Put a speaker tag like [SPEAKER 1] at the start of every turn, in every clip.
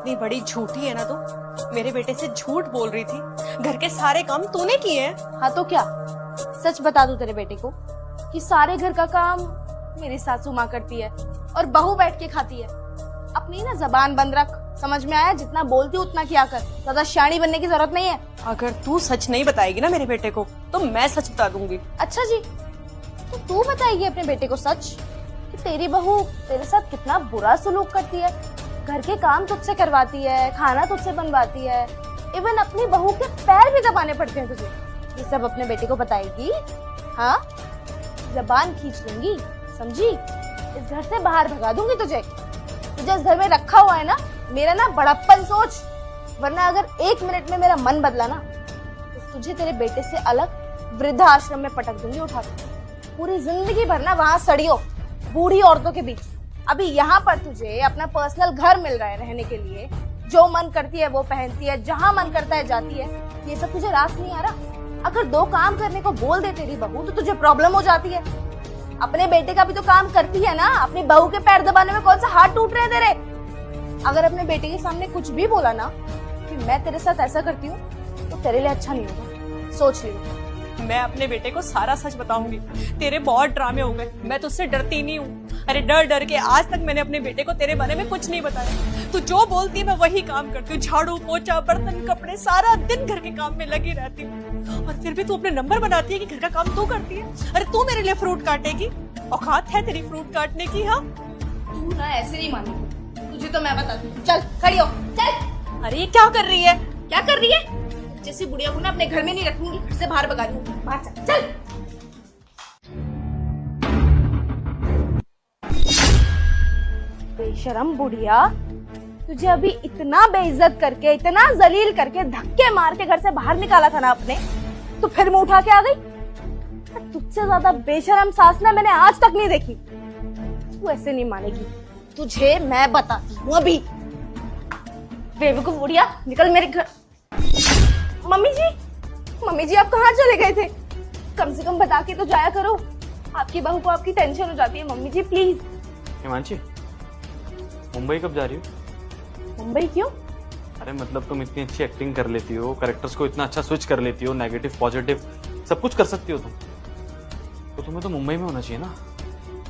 [SPEAKER 1] इतनी बड़ी झूठी है ना तू। मेरे बेटे से झूठ बोल रही थी, घर के सारे काम तूने किए हैं।
[SPEAKER 2] हाँ तो क्या, सच बता दूं तेरे बेटे को कि सारे घर का काम मेरी सासू माँ करती है और बहू बैठ के खाती है। अपनी ना जबान बंद रख, समझ में आया? जितना बोलती हूँ उतना किया कर, ज्यादा शानी बनने की जरूरत नहीं है।
[SPEAKER 1] अगर तू सच नहीं बताएगी ना मेरे बेटे को तो मैं सच बता दूंगी।
[SPEAKER 2] अच्छा जी, तो तू बताएगी अपने बेटे को सच कि तेरी बहू तेरे साथ कितना बुरा सलूक करती है, घर के काम तुझसे करवाती है, खाना तुझसे बनवाती है, इवन अपनी बहू के पैर भी दबाने पड़ते हैं तुझे। ये सब अपने बेटे को बताएगी? हाँ, जबान खींच लूंगी, समझी? इस घर से बाहर भगा दूंगी तुझे। तुझे इस घर में रखा हुआ है ना, मेरा ना बड़प्पन सोच, वरना अगर 1 मिनट में मेरा मन बदला ना तो तुझे तेरे बेटे से अलग वृद्धाश्रम में पटक दूंगी उठाकर। पूरी जिंदगी भर ना वहां सड़ियो बूढ़ी औरतों के बीच। अभी यहाँ पर तुझे अपना पर्सनल घर मिल रहा है रहने के लिए, जो मन करती है वो पहनती है, जहाँ मन करता है जाती है। ये सब तुझे रास नहीं आ रहा? अगर 2 काम करने को बोल दे तेरी बहू तो तुझे प्रॉब्लम हो जाती है। अपने बेटे का भी तो काम करती है ना, अपनी बहू के पैर दबाने में कौन सा हाथ टूट रहे हैं तेरे? अगर अपने बेटे के सामने कुछ भी बोला ना कि मैं तेरे साथ ऐसा करती हूँ तो तेरे लिए अच्छा नहीं होगा, सोच लियो।
[SPEAKER 1] मैं अपने बेटे को सारा सच बताऊंगी। तेरे बहुत ड्रामे हो गए, मैं तुझसे डरती नहीं हूँ। अरे डर डर के आज तक मैंने अपने बेटे को तेरे बारे में कुछ नहीं बताया। तू जो बोलती है मैं वही काम करती हूँ, झाड़ू पोछा बर्तन कपड़े सारा दिन घर के काम में लगी रहती हूँ। और फिर भी तू अपने नंबर बनाती है कि घर का काम तू करती है। अरे तू मेरे लिए फ्रूट काटेगी? औकात है तेरी फ्रूट काटने की? हाँ,
[SPEAKER 2] तू ना ऐसे नहीं मानेगी, तुझे तो मैं बताती हूँ। चल खड़ी हो, चल।
[SPEAKER 1] अरे ये क्या कर रही है?
[SPEAKER 2] क्या कर रही है? जैसी बुढ़िया को ना अपने घर में नहीं रखूंगी, घर से बाहर भगा दूंगी। बाहर चल, चल। बेशरम बुढ़िया, तुझे अभी इतना बेइज्जत करके, इतना जलील करके, धक्के मार के घर से बाहर निकाला था ना अपने, तो फिर मुंह उठा के आ गई? तुझसे ज्यादा बेशरम सास ना मैंने आज तक नहीं देखी। तू ऐसे नहीं मानेगी, तुझे मैं बताती हूँ अभी। बेवकूफ बुढ़िया, निकल मेरे घर। मम्मी जी आप कहाँ चले गए थे? कम से कम बता के तो जाया करो, आपकी बहू को आपकी टेंशन हो जाती है। Mummy ji please.
[SPEAKER 3] हिमांशी, मुंबई कब जा रही हो?
[SPEAKER 2] मुंबई क्यों?
[SPEAKER 3] अरे मतलब तुम इतनी अच्छी एक्टिंग कर लेती हो, कैरेक्टर्स को इतना अच्छा स्विच कर लेती हो, नेगेटिव पॉजिटिव सब कुछ कर सकती हो तुम, तो तुम्हें तो मुंबई में होना चाहिए ना।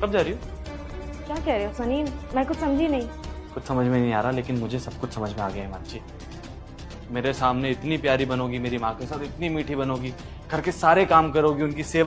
[SPEAKER 3] कब जा रही हो?
[SPEAKER 2] क्या कह रहे हो सनी? मैं कुछ समझी नहीं।
[SPEAKER 3] कुछ समझ में नहीं आ रहा, लेकिन मुझे सब कुछ समझ में आ गया हिमांशी। मेरे सामने इतनी प्यारी बनोगी, मेरी माँ के साथ इतनी मीठी बनोगी, घर के सारे काम करोगी, उनकी सेवा